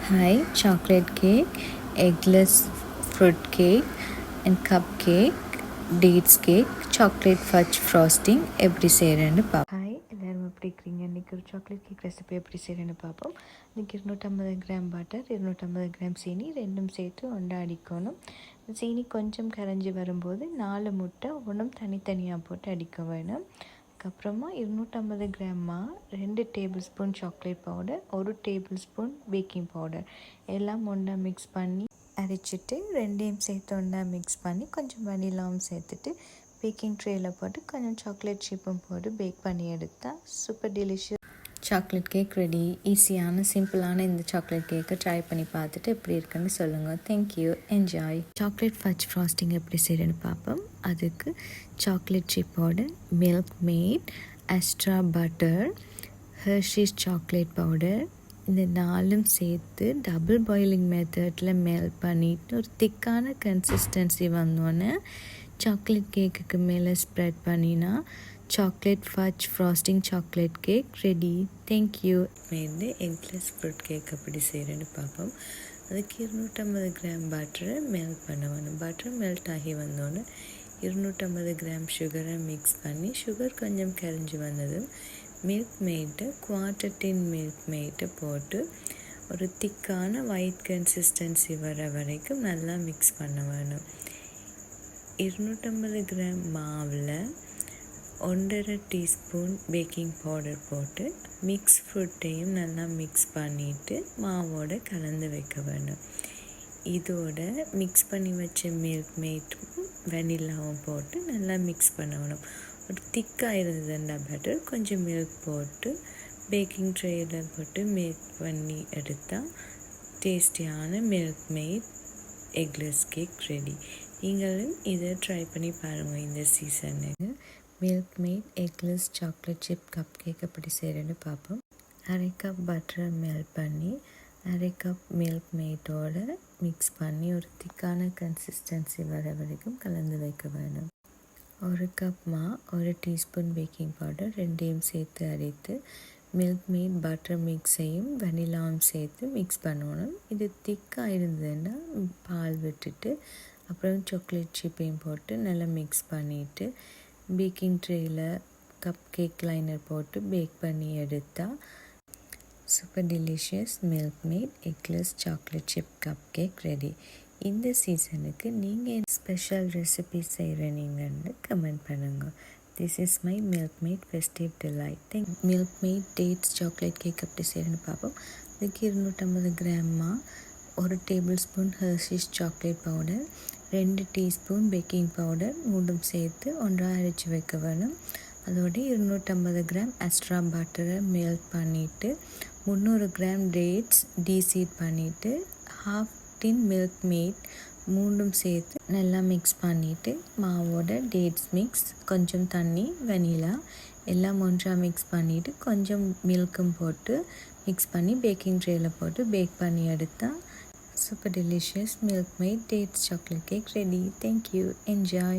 Hi, chocolate cake, eggless fruit cake, and cupcake, dates cake, chocolate fudge frosting எப்படி செய்கிறேன்னு பார்ப்போம். Hi, எல்லோரும் எப்படி இருக்கிறீங்க? இன்றைக்கி ஒரு சாக்லேட் கேக் ரெசிபி எப்படி செய்கிறேன்னு பார்ப்போம். இன்றைக்கி 250 கிராம் பட்டர், 250 கிராம் சீனி ரெண்டும் சேர்த்து ஒன்றா அடிக்கணும். சீனி கொஞ்சம் கரைஞ்சி வரும்போது 4 முட்டை ஒன்றும் தனித்தனியாக போட்டு அடிக்க வேணும். அதுக்கப்புறமா 250 கிராம்மா 2 table spoon chocolate powder, 1 table spoon baking powder எல்லாம் ஒன்றா மிக்ஸ் பண்ணி அரைச்சிட்டு ரெண்டையும் சேர்த்து ஒன்றா மிக்ஸ் பண்ணி கொஞ்சம் வனிலாவும் சேர்த்துட்டு பேக்கிங் ட்ரேயில் போட்டு கொஞ்சம் சாக்லேட் சிப்பும் போட்டு பேக் பண்ணி எடுத்தால் super delicious chocolate cake ready. ஈஸியான சிம்பிளான இந்த சாக்லேட் கேக்கை ட்ரை பண்ணி பார்த்துட்டு எப்படி இருக்குன்னு சொல்லுங்கள். Thank you, enjoy. Chocolate fudge frosting எப்படி செய்கிறேன்னு பார்ப்போம். அதுக்கு சாக்லேட் சிப்போட Milkmaid, extra butter, Hershey's chocolate powder இந்த 4ம் சேர்த்து டபுள் பாயிலிங் மெத்தடில் மெல்ட் பண்ணிவிட்டு ஒரு திக்கான கன்சிஸ்டன்சி வந்தோன்னே சாக்லேட் கேக்குக்கு மேலே ஸ்ப்ரெட் பண்ணினா chocolate fudge frosting chocolate cake ready. Thank you. மேலே எக்லெஸ் ஃப்ரூட் கேக் எப்படி செய்கிறேன்னு பார்ப்போம். அதுக்கு 250 கிராம் பட்டரை மெல்ட் பண்ண வேணும். பட்டர் மெல்ட் ஆகி வந்தோன்னே 250 கிராம் சுகரை மிக்ஸ் பண்ணி சுகர் கொஞ்சம் கரைஞ்சி வந்ததும் மில்க் மெய்ட்டை குவார்ட்டர் டின் மில்க் மெய்ட்டை போட்டு ஒரு திக்கான ஒயிட் கன்சிஸ்டன்சி வர வரைக்கும் நல்லா மிக்ஸ் பண்ண வேணும். 250 கிராம் மாவில் 1.5 டீஸ்பூன் பேக்கிங் பவுடர் போட்டு மிக்ஸ் ஃப்ரூட்டையும் நல்லா மிக்ஸ் பண்ணிவிட்டு மாவோடு கலந்து வைக்க வேணும். இதோட மிக்ஸ் பண்ணி வச்ச மில்க் மேட்டும் வெனிலாவும் போட்டு நல்லா மிக்ஸ் பண்ண வேணும். ஒரு திக்காக இருந்ததுன்னா பட்டர் கொஞ்சம் மில்க் போட்டு பேக்கிங் ட்ரேயில் போட்டு மேக் பண்ணி எடுத்தால் டேஸ்டியான milk mat eggless cake ready. நீங்களும் இதை ட்ரை பண்ணி பாருங்கள் இந்த சீசனுக்கு. Milk mat eggless chocolate chip cup cake எப்படி செய்கிறேன்னு பார்ப்போம். 1/2 கப் பட்டரை மெல்ட் பண்ணி 1/2 கப் மில்க் மேட்டோடு மிக்ஸ் பண்ணி ஒரு திக்கான கன்சிஸ்டன்சி வர வரைக்கும் கலந்து வைக்க வேணும். 1 கப் 1 டீஸ்பூன் பேக்கிங் பவுடர் ரெண்டையும் சேர்த்து அரைத்து மில்க் மேட் பட்டர் மிக்ஸையும் வெனிலாவும் சேர்த்து மிக்ஸ் பண்ணணும். இது திக்காக இருந்ததுன்னா பால் விட்டுட்டு அப்புறம் சாக்லேட் சிப்பையும் போட்டு நல்லா மிக்ஸ் பண்ணிவிட்டு பேக்கிங் ட்ரேயில் கப் கேக் லைனர் போட்டு பேக் பண்ணி எடுத்தால் super delicious milk mat eggless chocolate chip cup cake ready. இந்த சீசனுக்கு நீங்கள் ஸ்பெஷல் ரெசிபி செய்கிறீங்கன்னு கமெண்ட் பண்ணுங்கள். This is my milk mat festive delight. Milk mat dates chocolate cake எப்படி செய்கிறேன்னு பார்ப்போம். அதுக்கு 250 கிராம்மா 1 table spoon Hershey's chocolate powder, 2 teaspoon baking powder மூடும் சேர்த்து ஒன்றாக அரைச்சி வைக்க வேணும். அதோடு 250 கிராம் எக்ஸ்ட்ரா பட்டரை மெல்ட் பண்ணிவிட்டு 300 கிராம் டேட்ஸ் டீசீட் பண்ணிவிட்டு 1/2 டின் மில்க் மேட் மூண்டும் சேர்த்து நல்லா மிக்ஸ் பண்ணிவிட்டு மாவோட டேட்ஸ் மிக்ஸ், கொஞ்சம் தண்ணி, வெனிலா எல்லாம் ஒன்றாக மிக்ஸ் பண்ணிவிட்டு கொஞ்சம் மில்க்கும் போட்டு மிக்ஸ் பண்ணி பேக்கிங் ட்ரேயில் போட்டு பேக் பண்ணி எடுத்தால் super delicious milk made dates chocolate cake ready. Thank you. Enjoy.